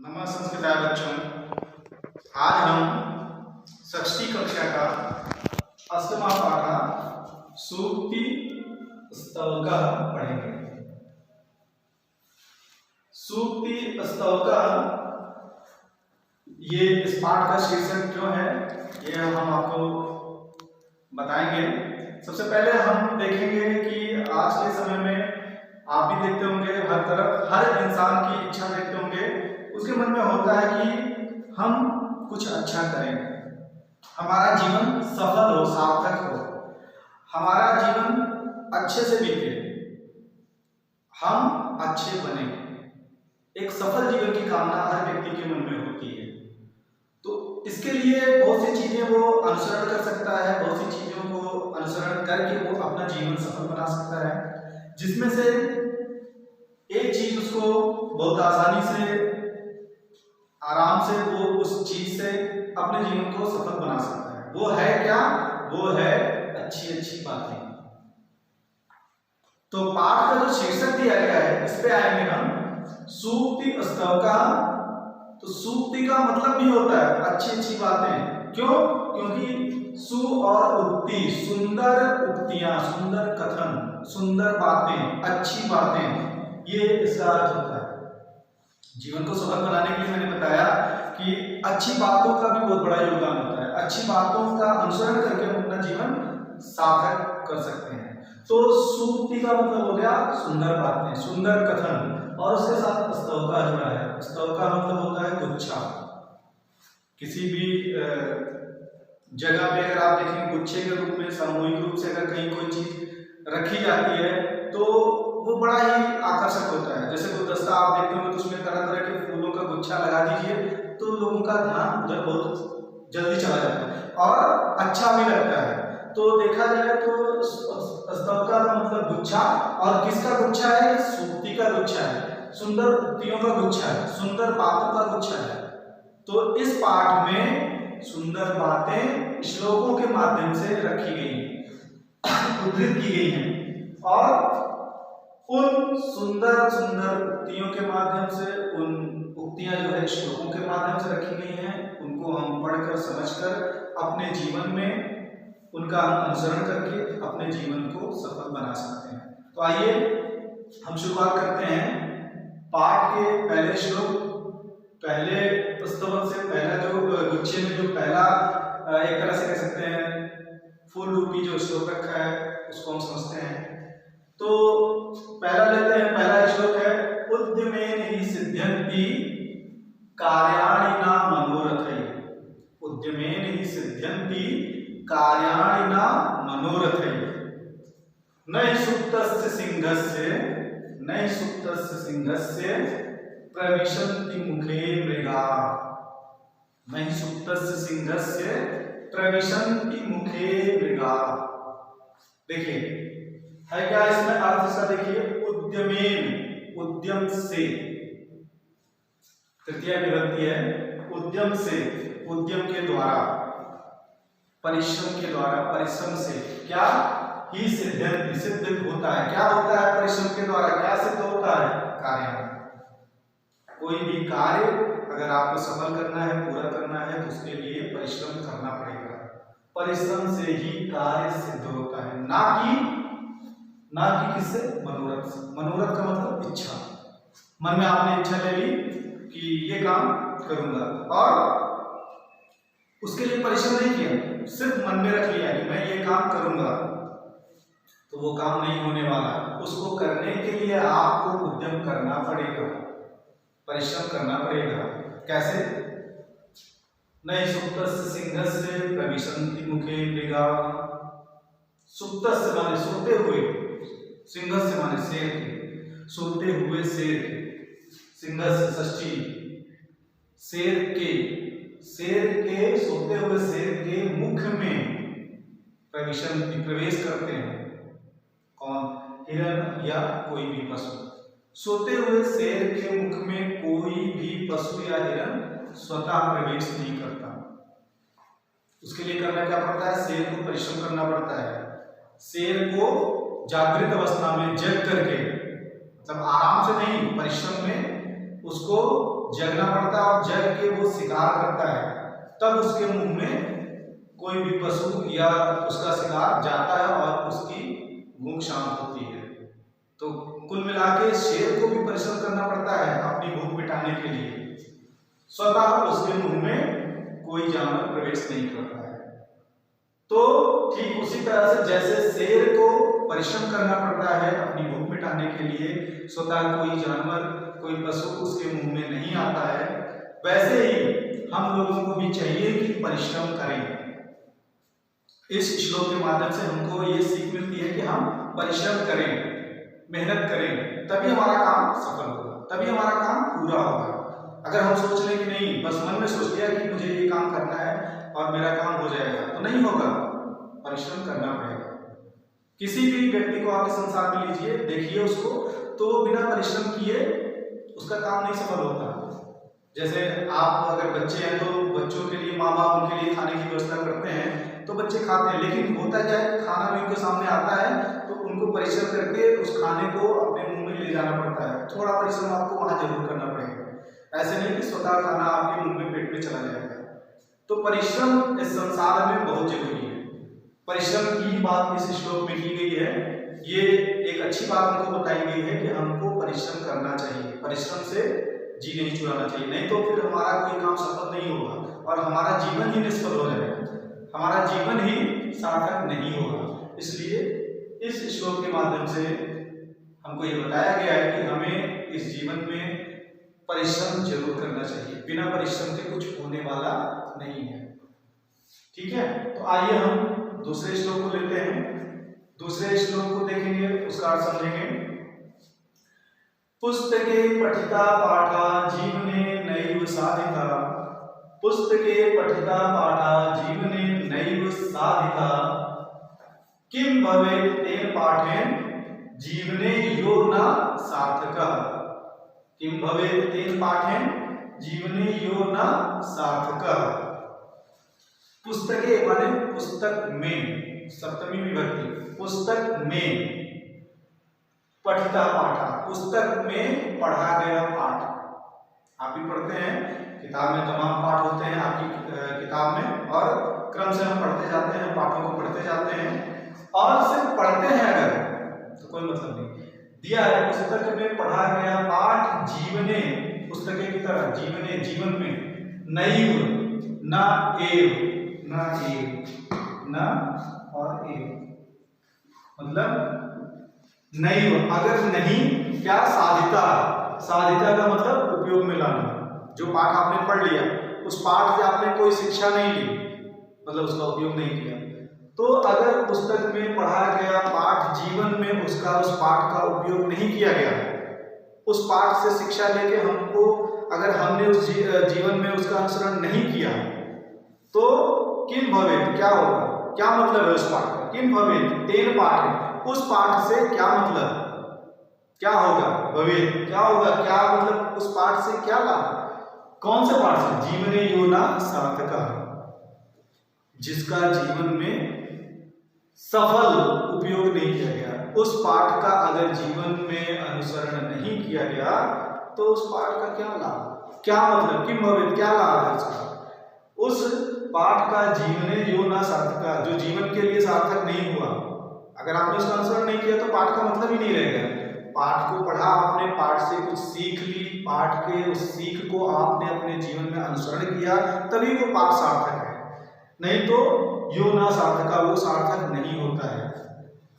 नमस्कार बच्चों, आज हम षष्ठी कक्षा का अष्टमा पाठ सूक्ति स्तवका पढ़ेंगे। सूक्ति स्तवका ये इस पाठ का शीर्षक जो है ये हम आपको बताएंगे। सबसे पहले हम देखेंगे कि आज के समय में आप भी देखते होंगे, हर तरफ हर इंसान की इच्छा देखते होंगे, उसके मन में होता है कि हम कुछ अच्छा करें, हमारा जीवन सफल हो, सार्थक हो, हमारा जीवन अच्छे से बीते, हम अच्छे बने। एक सफल जीवन की कामना हर व्यक्ति के मन में होती है। तो इसके लिए बहुत सी चीजें वो अनुसरण कर सकता है, बहुत सी चीजों को अनुसरण करके वो अपना जीवन सफल बना सकता है, जिसमें से एक चीज उसको बहुत आसानी से, आराम से वो उस चीज से अपने जीवन को सफल बना सकता है। वो है क्या? वो है अच्छी अच्छी बातें। तो पाठ का जो शीर्षक दिया गया है, इस पे आएंगे हम, सूक्ति स्तवका। तो सूक्ति का मतलब भी होता है अच्छी अच्छी बातें। क्यों? क्योंकि सु और उक्ति, सुंदर उक्तियां, सुंदर कथन, सुंदर बातें, अच्छी बातें, ये इसका अर्थ होता है। जीवन को सफल बनाने के लिए मैंने बताया कि अच्छी बातों का भी बहुत बड़ा योगदान होता है। अच्छी बातों का अनुसरण करके हम अपना जीवन सार्थक कर सकते हैं। तो सूक्ति का मतलब हो गया सुंदर बातें, सुंदर कथन, और उसके साथ स्तवका जुड़ा है। स्तवका मतलब होता है गुच्छा। किसी भी जगह पे अगर आप देखेंगे गुच्छे के रूप में, सामूहिक रूप से अगर कहीं कोई चीज रखी जाती है तो वो बड़ा ही आकर्षक होता है। जैसे गुलदस्ता आप देखते होंगे तो उसमें तरह तरह के फूलों का गुच्छा लगा दीजिए तो लोगों का ध्यान उधर बहुत जल्दी चला जाता है और अच्छा भी लगता है। तो देखा जाए तो स्तवका का मतलब गुच्छा, और किसका गुच्छा है? सूक्ति का गुच्छा है, सुंदर उक्तियों का गुच्छा है, सुंदर बातों का गुच्छा है। तो इस पाठ में सुंदर बातें श्लोकों के माध्यम से रखी गई हैं, उद्धृत की गई हैं, और उन सुंदर सुंदर उक्तियों के माध्यम से, उन उक्तियां जो है श्लोकों के माध्यम से रखी गई हैं, उनको हम पढ़कर समझकर अपने जीवन में उनका हम अनुसरण करके अपने जीवन को सफल बना सकते हैं। तो आइए हम शुरुआत करते हैं पाठ के पहले श्लोक, पहले स्तवक से। पहला जो गुच्छे में जो पहला एक तरह से कह सकते हैं फूल रूपी जो श्लोक रखा है उसको हम समझते हैं। तो पहला लेते हैं, पहला श्लोक है, उद्यमेन हि सिद्ध्यन्ति कार्याणि न मनोरथैः। उद्यमेन हि सिद्ध्यन्ति कार्याणि न मनोरथैः। न सुप्तस्य सिंहस्य, न सुप्तस्य सिंहस्य प्रविशन्ति मुखे मृगाः। न सुप्तस्य सिंहस्य प्रविशन्ति मुखे मृगाः। देखिए है क्या इसमें अर्थ? इसका देखिए, उद्यमेन, उद्यम से, तृतीया विभक्ति है, उद्यम से, उद्यम के द्वारा, परिश्रम के द्वारा, परिश्रम से, क्या ही सिद्ध्यन्ति, सिद्ध होता है। क्या होता है? परिश्रम के द्वारा क्या सिद्ध होता है? कार्य। कोई भी कार्य अगर आपको सफल करना है, पूरा करना है, तो उसके लिए परिश्रम करना पड़ेगा। परिश्रम से ही कार्य सिद्ध होता है, ना कि किससे? मनोरथ से। मनोरथ का मतलब इच्छा। मन में आपने इच्छा ले ली कि ये काम करूंगा और उसके लिए परिश्रम नहीं किया, सिर्फ मन में रख लिया कि मैं ये काम करूंगा, तो वो काम नहीं होने वाला। उसको करने के लिए आपको उद्यम करना पड़ेगा, परिश्रम करना पड़ेगा। कैसे? न सुप्तस्य सिंहस्य प्रविशन्ति मुखे मृगाः। सुप्तस्य माने सोते हुए, सिंहस्य माने शेर के, सोते हुए शेर के, सिंहस्य षष्ठी, शेर के, सोते हुए शेर के मुख में प्रविशन्ति, प्रवेश करते हैं। कौन? हिरण या कोई भी पशु। सोते हुए शेर के मुख में कोई भी पशु या हिरण स्वतः प्रवेश नहीं करता। उसके लिए करना क्या पड़ता है? शेर को परिश्रम करना पड़ता है। शेर को जागृत अवस्था में जग करके, मतलब आराम से नहीं, परिश्रम में उसको जगना पड़ता है और जग के वो शिकार करता है, तब उसके मुंह में कोई भी पशु या उसका शिकार जाता है और उसकी भूख शांत होती है। तो कुल मिला के शेर को भी परिश्रम करना पड़ता है अपनी भूख मिटाने के लिए, स्वतः उसके मुंह में कोई जानवर प्रवेश नहीं करता है। तो ठीक उसी तरह से जैसे शेर को परिश्रम करना पड़ता है अपनी भूख मिटाने के लिए, स्वतः कोई जानवर कोई पशु उसके मुंह में नहीं आता है, वैसे ही हम लोगों को भी चाहिए कि परिश्रम करें। इस श्लोक के माध्यम से हमको ये सीख मिलती है कि हम परिश्रम करें, मेहनत करें, तभी हमारा काम सफल होगा, तभी हमारा काम पूरा होगा। अगर हम सोच लें कि नहीं, बस मन में सोच लिया कि मुझे ये काम करना है और मेरा काम हो जाएगा, तो नहीं होगा, परिश्रम करना पड़ेगा। किसी भी व्यक्ति को आपके संसार में लीजिए, देखिए उसको, तो बिना परिश्रम किए उसका काम नहीं सफल होता। जैसे आप अगर बच्चे हैं तो बच्चों के लिए माँ बाप उनके लिए खाने की व्यवस्था करते हैं तो बच्चे खाते हैं, लेकिन होता क्या है, खाना भी उनके सामने आता है तो उनको परिश्रम करके उस खाने को अपने मुंह में ले जाना पड़ता है। थोड़ा परिश्रम आपको वहां जरूर करना पड़ेगा, ऐसे नहीं कि स्वतः खाना आपके मुंह में पेट में चला जाएगा। तो परिश्रम इस संसार में बहुत जरूरी है। परिश्रम की बात इस श्लोक में की गई है। ये एक अच्छी बात हमको बताई गई है कि हमको परिश्रम करना चाहिए, परिश्रम से जी नहीं चुराना चाहिए, नहीं तो फिर हमारा कोई काम सफल नहीं होगा और हमारा जीवन ही निष्फल हो जाएगा, हमारा जीवन ही सार्थक नहीं होगा। इसलिए इस श्लोक के माध्यम से हमको ये बताया गया है कि हमें इस जीवन में परिश्रम जरूर करना चाहिए, बिना परिश्रम के कुछ होने वाला नहीं है। ठीक है, तो आइए हम दूसरे श्लोक को लेते हैं। दूसरे श्लोक को देखेंगे, उसका अर्थ समझेंगे। पुस्तके पठिता पाठा जीवने नैव साधिता, पुस्तके पठिता पाठा जीवने नैव साधिता, किं भवेत् तेन पाठेन जीवने यो न सार्थकः, किं भवेत् तेन पाठेन जीवने यो न सार्थकः। पुस्तके माने पुस्तक में, सप्तमी विभक्ति, पुस्तक में, पठिता पाठा, पुस्तक में पढ़ा गया पाठ। आप भी पढ़ते हैं, किताब में तमाम पाठ होते हैं आपकी किताब में, और क्रम से हम पढ़ते जाते हैं, पाठों को पढ़ते जाते हैं। और सिर्फ पढ़ते हैं अगर तो कोई मतलब नहीं। दिया है पुस्तक में पढ़ा गया पाठ जीवने, पुस्तके की तरह जीवने, जीवन में, नैव न एव, न एव, न और एव मतलब नहीं, अगर नहीं, क्या साधिता, साधिता का मतलब उपयोग में लाना। जो पाठ आपने पढ़ लिया, उस पाठ से आपने कोई शिक्षा नहीं ली, मतलब उसका उपयोग नहीं किया, तो अगर पुस्तक में पढ़ा गया पाठ जीवन में उसका, उस पाठ का उपयोग नहीं किया गया, उस पाठ से शिक्षा लेके हमको, अगर हमने उस जीवन में उसका अनुसरण नहीं किया, तो किम भवेत्, क्या होगा, क्या मतलब है उस पाठ का, किम भवेत् तेन पाठेन, उस पाठ से क्या मतलब, क्या होगा, भवेत् क्या होगा, क्या मतलब उस पाठ से क्या लाभ, कौन से पाठ से, जीवने यो न सार्थकः, जिसका जीवन में सफल उपयोग नहीं किया गया। उस पाठ का अगर जीवन में अनुसरण नहीं किया गया तो उस पाठ का क्या लाभ, क्या मतलब, किम भवेत् क्या लाभ है उसका, उस पाठ का जीवने यो न सार्थकः, जो जीवन के लिए सार्थक नहीं हुआ। अगर आपने उसका अनुसरण नहीं किया तो पाठ का मतलब ही नहीं रहेगा। पाठ को पढ़ा आपने, पाठ से कुछ सीख ली, पाठ के उस सीख को आपने अपने जीवन में अनुसरण किया, तभी वो पाठ सार्थक है, नहीं तो यो न सार्थकः, वो सार्थक नहीं होता है,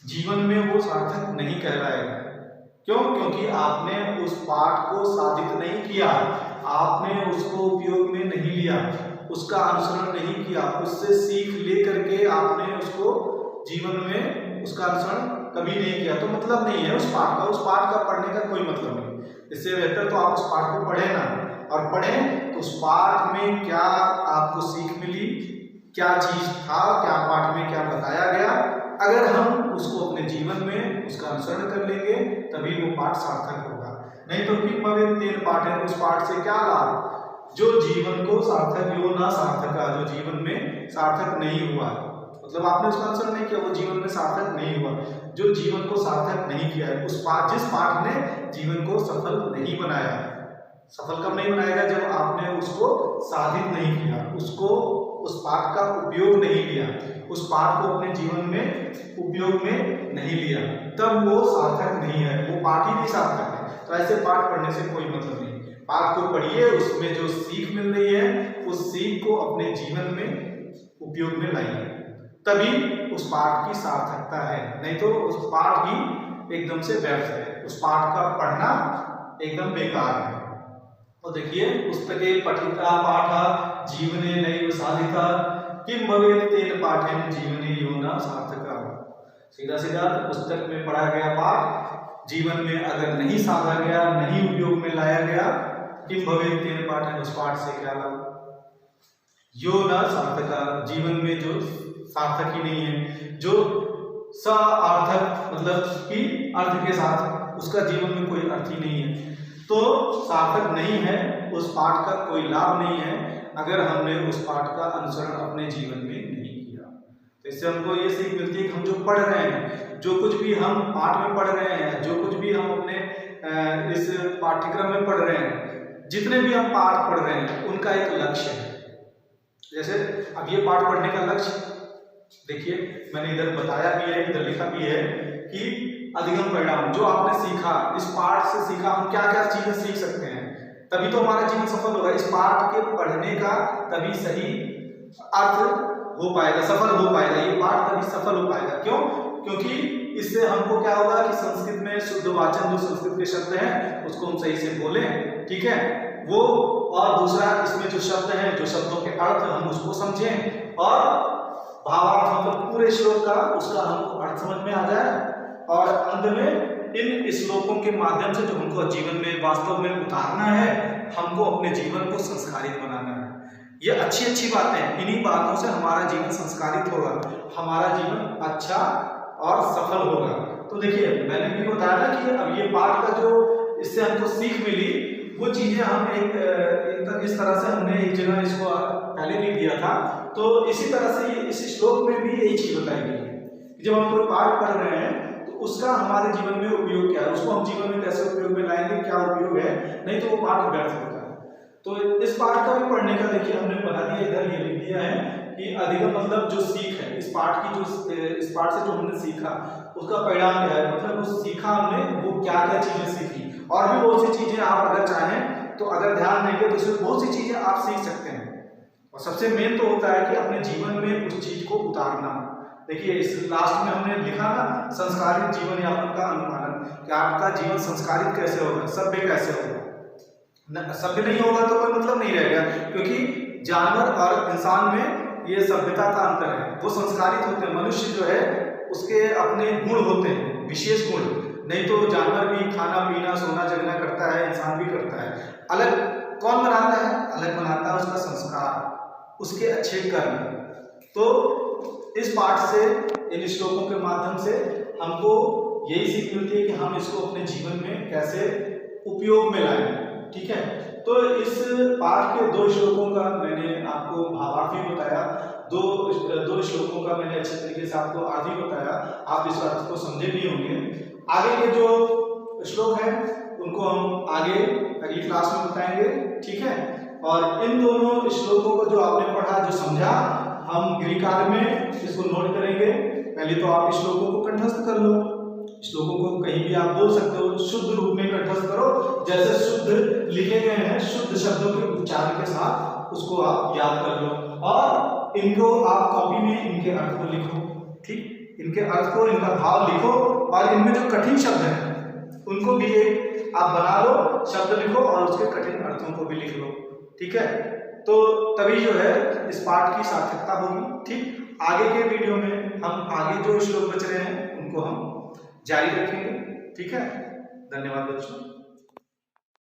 जीवन में वो सार्थक नहीं कहलाएगा। क्यों? क्योंकि आपने उस पाठ को साधित नहीं किया, आपने उसको उपयोग में नहीं लिया, उसका अनुसरण नहीं किया, उससे सीख ले करके आपने उसको जीवन में उसका अनुसरण कभी नहीं किया, तो मतलब नहीं है उस पाठ का, उस पाठ का पढ़ने का कोई मतलब नहीं। इससे बेहतर तो आप उस पाठ को पढ़े ना, और पढ़ें तो उस पाठ में क्या आपको सीख मिली, क्या चीज था, क्या पाठ में क्या बताया गया, अगर हम उसको अपने जीवन में उसका अनुसरण कर लेंगे तभी वो पाठ सार्थक होगा। नहीं तो किम भवेत् तेन पाठेन, उस पाठ से क्या लाभ, जो जीवन को सार्थक यो न सार्थकः, जो जीवन में सार्थक नहीं हुआ, मतलब आपने उसका अनुसरण नहीं किया, वो जीवन में सार्थक नहीं हुआ। जो जीवन को सार्थक नहीं किया है, उस पाठ, जिस पाठ ने जीवन को सफल नहीं बनाया, सफल कब नहीं बनाएगा? जब आपने उसको साधित नहीं किया, उसको उस पाठ का उपयोग नहीं लिया, उस पाठ को अपने जीवन में उपयोग में नहीं लिया, तब वो सार्थक नहीं है, वो पाठ ही नहीं सार्थक है। तो ऐसे पाठ पढ़ने से कोई मतलब नहीं। पाठ को पढ़िए, उसमें जो सीख मिल रही है उस सीख को अपने जीवन में उपयोग में लाइए, तभी उस पाठ की सार्थकता है, नहीं तो उस पाठ ही एकदम से व्यर्थ है, उस पाठ का पढ़ना एकदम बेकार है। तो देखिए, पुस्तके पठिता पाठ जीवने नैव साधिता किम भवेत् तेन पाठेन जीवने यो न सार्थका। सीधा सीधा पुस्तक में पढ़ा गया पाठ जीवन में अगर नहीं साधा गया, नहीं उपयोग में लाया गया, किम भवेत् तेन पाठेन, उस पाठ से क्या लाभ? यो न सार्थका, जीवन में जो सार्थक ही नहीं है, जो सार्थक मतलब कि अर्थ के साथ, उसका जीवन में कोई अर्थ ही नहीं है, तो सार्थक नहीं है, उस पाठ का कोई लाभ नहीं है अगर हमने उस पाठ का अनुसरण अपने जीवन में नहीं किया। तो इससे हमको ये सीख मिलती है कि हम जो पढ़ रहे हैं, जो कुछ भी हम पाठ में पढ़ रहे हैं, जो कुछ भी हम अपने इस पाठ्यक्रम में पढ़ रहे हैं, जितने भी हम पाठ पढ़ रहे हैं, उनका एक लक्ष्य है। जैसे अब ये पाठ पढ़ने का लक्ष्य देखिए, मैंने इधर बताया भी है, इधर लिखा भी है कि अधिगम परिणाम, जो आपने सीखा, इस पाठ से सीखा, हम क्या क्या चीजें सीख सकते हैं, तभी तो हमारा जीवन सफल होगा। इस पाठ के पढ़ने का तभी सही अर्थ हो पाएगा, सफल हो पाएगा, ये पाठ तभी सफल हो पाएगा। क्यों? क्योंकि इससे हमको क्या होगा कि संस्कृत में शुद्ध वाचन, जो संस्कृत के शब्द हैं उसको हम सही से बोलें, ठीक है, वो, और दूसरा इसमें जो शब्द हैं, जो शब्दों के अर्थ हम उसको समझें, और भावार्थ मतलब पूरे श्लोक का उसका हमको अर्थ समझ में आ जाए, और अंत में इन श्लोकों के माध्यम से जो हमको जीवन में वास्तव में उतारना है, हमको अपने जीवन को संस्कारित बनाना है। ये अच्छी अच्छी बातें हैं, इन्हीं बातों से हमारा जीवन संस्कारित होगा, हमारा जीवन अच्छा और सफल होगा। तो देखिए, मैंने भी बताया ना कि अब ये पाठ का जो इससे हमको सीख मिली, वो चीजें हम इस तरह से हमने एक जगह इसको पहले भी दिया था, तो इसी तरह से इस श्लोक में भी यही चीज बताई गई है। जब हम कोई पाठ पढ़ रहे हैं तो उसका हमारे जीवन में उपयोग क्या है, उसको हम जीवन में कैसे उपयोग में लाएंगे, क्या उपयोग है, नहीं तो वो पाठ व्यर्थ होता है। तो इस पाठ का भी पढ़ने का देखिए हमने बना दिया, इधर ये लिख दिया है कि अधिगम मतलब जो सीख है, इस पाठ की, जो इस पाठ से जो हमने सीखा उसका परिणाम क्या है, मतलब वो सीखा हमने, वो क्या क्या चीजें सीखी, और भी बहुत सी चीजें आप अगर चाहें तो अगर ध्यान देंगे तो इसमें बहुत सी चीजें आप सीख सकते हैं। और सबसे मेन तो होता है कि अपने जीवन में उस चीज को उतारना। देखिए, इस लास्ट में हमने लिखा ना, संस्कारित जीवन यापन का अनुपालन, कि आपका जीवन संस्कारित कैसे होगा, सभ्य कैसे होगा। सभ्य नहीं होगा तो कोई मतलब नहीं रहेगा, क्योंकि जानवर और इंसान में ये सभ्यता का अंतर है। वो संस्कारित होते हैं, मनुष्य जो है उसके अपने गुण होते हैं, विशेष गुण, नहीं तो जानवर भी खाना पीना सोना जगना करता है, इंसान भी करता है। अलग कौन बनाता है? अलग बनाता है उसका संस्कार, उसके अच्छे कर्म। तो इस पाठ से, इन श्लोकों के माध्यम से हमको यही सीख मिलती है कि हम इसको अपने जीवन में कैसे उपयोग में लाएं, ठीक है। तो इस पाठ के 2 श्लोकों का मैंने आपको भावार्थ भी बताया, दो श्लोकों का मैंने अच्छे तरीके से आपको अर्थ भी बताया, आप इस अर्थ को समझे भी होंगे। आगे के जो श्लोक हैं उनको हम आगे अगली क्लास में बताएंगे, ठीक है। और इन दोनों श्लोकों को जो आपने पढ़ा, जो समझा, हम गृहकार्य में इसको नोट करेंगे। पहले तो आप श्लोकों को कंठस्थ कर लो, श्लोकों को कहीं भी आप बोल सकते हो, शुद्ध रूप में कंठस्थ करो, जैसे शुद्ध लिखे गए हैं, शुद्ध शब्दों के उच्चारण के साथ उसको आप याद कर लो, और इनको आप कॉपी में इनके अर्थ को लिखो, ठीक, इनके अर्थ को, इनका भाव लिखो, और इनमें जो कठिन शब्द हैं उनको भी आप बना लो, शब्द लिखो और उसके कठिन अर्थों को भी लिख लो, ठीक है। तो तभी जो है इस पाठ की सार्थकता होगी, ठीक। आगे के वीडियो में हम आगे जो श्लोक बच रहे हैं उनको हम जारी रखेंगे, ठीक है। धन्यवाद बच्चों।